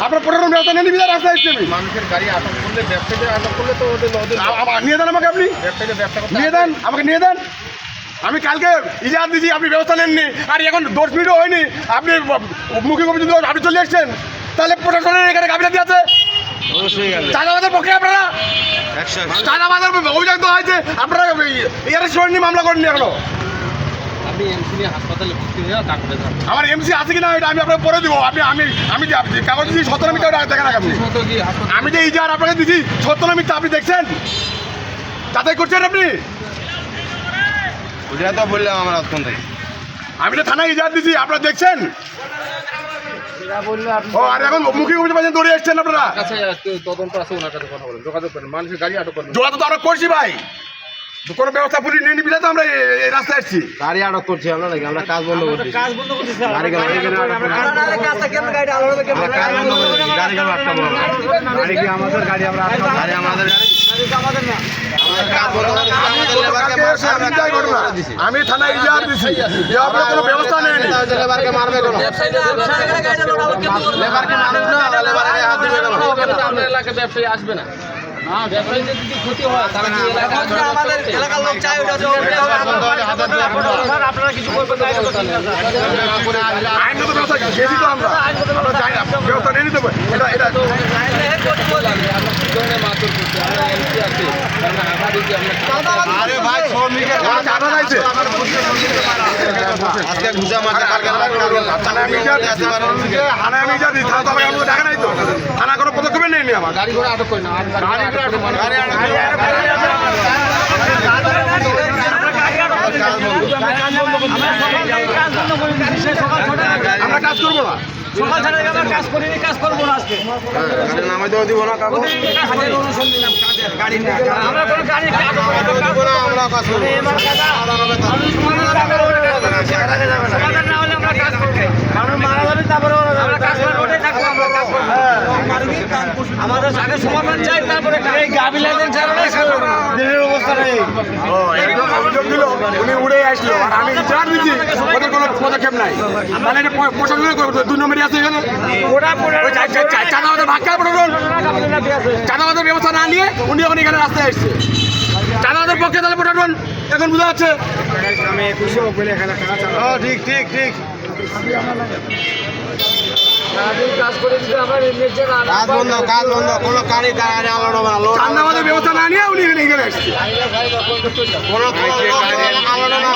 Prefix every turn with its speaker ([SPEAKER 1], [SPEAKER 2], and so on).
[SPEAKER 1] আপনার প্রশাসন ব্যবস্থা নিয়ে নিবি রাস্তায় এসছি আমি
[SPEAKER 2] মানুষের গাড়ি আটক করলে ব্যবসায়ীদের আটক করলে তো ওদের
[SPEAKER 1] নিয়ে দেন আমাকে আপনি
[SPEAKER 2] ব্যবসায়ীদের ব্যবসা করতে
[SPEAKER 1] নিয়ে দেন আমাকে নিয়ে দেন আমি কালকে ইজাহার দিয়েছি আপনি ব্যবস্থা নেননি আর এখন 10 মিনিটও হয়নি আপনি মুখে কবি যদি আপনি চলে এসছেন তাহলে প্রশাসনের এখানে গাফিলতি আছে চাঁদাবাদের পক্ষে আপনারা চাঁদাবাদের অভিযোগ তো হয়েছে আপনারা এয়ারেস্ট করেননি মামলা করেননি এখনো
[SPEAKER 2] আপনি এমসি নিয়ে হাসপাতালে ভর্তি হয়ে তারপরে
[SPEAKER 1] আমার এমসি আছে কিনা এটা আমি আপনাকে পরে দিব আমি আমি আমি কাগজ দিচ্ছি 17 মিটার দেখেন আপনি আমি যে ইজাহার আপনাকে দিচ্ছি 17 মিটার আপনি দেখছেন যাচাই করছেন আপনি
[SPEAKER 2] ওটা তো বললাম আমার আজকাল থেকে
[SPEAKER 1] আমি তো থানায় ইজাহার দিচ্ছি আপনারা দেখছেন ও আর এখন মুখে কবিতে পাচ্ছেন দৌড়ে এসছেন আপনারা
[SPEAKER 2] তদন্ত আছে ওনার কাছে কথা বলেন যোগাযোগ করেন মানুষের গাড়ি আটক করেন
[SPEAKER 1] যোগাযোগ তো আমরা করছি ভাই কোনো ব্যবস্থা পুলিশ নিয়ে নিবি তো আমরা এই রাস্তায় এসছি
[SPEAKER 2] গাড়ি আটক করছি আমরা নাকি আমরা কাজ বন্ধ করছি
[SPEAKER 3] কাজ বন্ধ করছি স্যার
[SPEAKER 2] গাড়ি গেল
[SPEAKER 3] কাজটা কেমন গাড়ি আলাদা হবে কেমন
[SPEAKER 2] কাজ বন্ধ করছি গাড়ি গেল আটকা বড় গাড়ি কি আমাদের গাড়ি আমরা গাড়ি আমাদের গাড়ি
[SPEAKER 3] আমাদের না
[SPEAKER 1] আমি থানায় ইজাহার দিচ্ছি যে আপনার কোনো ব্যবস্থা নেই
[SPEAKER 2] লেবারকে মারবে কেন লেবারকে মারবে না লেবারকে হাত দিবে কেন আপনার এলাকায় ব্যবসায়ী আসবে না ব্যবসায়ীদের যদি ক্ষতি হয় তারা কি
[SPEAKER 3] আমাদের এলাকার লোক চাই ওটা আপনারা কিছু করবেন না
[SPEAKER 1] আইনত ব্যবস্থা গেছি তো আমরা যাই না ব্যবস্থা নিয়ে নিতে হবে এটা এটা
[SPEAKER 2] আরে ভাই শ্রমিকের
[SPEAKER 1] চাঁদা চাইছে
[SPEAKER 2] আজকে ঘুষা মারতে
[SPEAKER 1] থানায় আমি ইজাহার দিচ্ছি থানা তো আমাকে দেখা নাই তো থানা কোনো পদক্ষেপে নেয়নি আমার
[SPEAKER 2] গাড়ি ঘোড়া আটক করে না
[SPEAKER 1] আমরা কাজ করবো না
[SPEAKER 3] সকাল ছাড়া আমরা কাজ করিনি কাজ করবো না আজকে
[SPEAKER 2] নামাই দেওয়া দিব না কাগজ
[SPEAKER 3] আমরা কোনো গাড়ি
[SPEAKER 2] আমরা কাজ করবো
[SPEAKER 3] সমাধান না হলে আমরা কাজ করবো কারণ মারা যাবে তারপরে আমরা কাজ করবো ওটাই থাকবো আমরা কাজ করবো আমাদের আগে সমাধান চাই তারপরে এই গাবিলাদের ছাড়া দেশের অবস্থা নেই
[SPEAKER 1] ও একদম অভিযোগ দিল উনি উড়ে আসলো আর আমি ইজাহার দিচ্ছি ওদের কোনো পদক্ষেপ নাই মানে এটা প্রশাসনের 2 নম্বরই আছে এখানে চাঁদাবাদের ভাগ খায় প্রশাসন চাঁদাবাদের ব্যবস্থা না নিয়ে উনি এখন এখানে রাস্তায় এসছে চাঁদাবাদের পক্ষে তাহলে প্রশাসন এখন বোঝা যাচ্ছে
[SPEAKER 2] ঠিক ঠিক ঠিক
[SPEAKER 3] কাজ করে দিতে আমরা
[SPEAKER 2] কাজ বন্ধ কোনো গাড়ি আলাদা হবে না
[SPEAKER 1] চাঁদাবাদের ব্যবস্থা না নিয়ে উনি এখানে এসছে
[SPEAKER 2] কোনো আলাদা না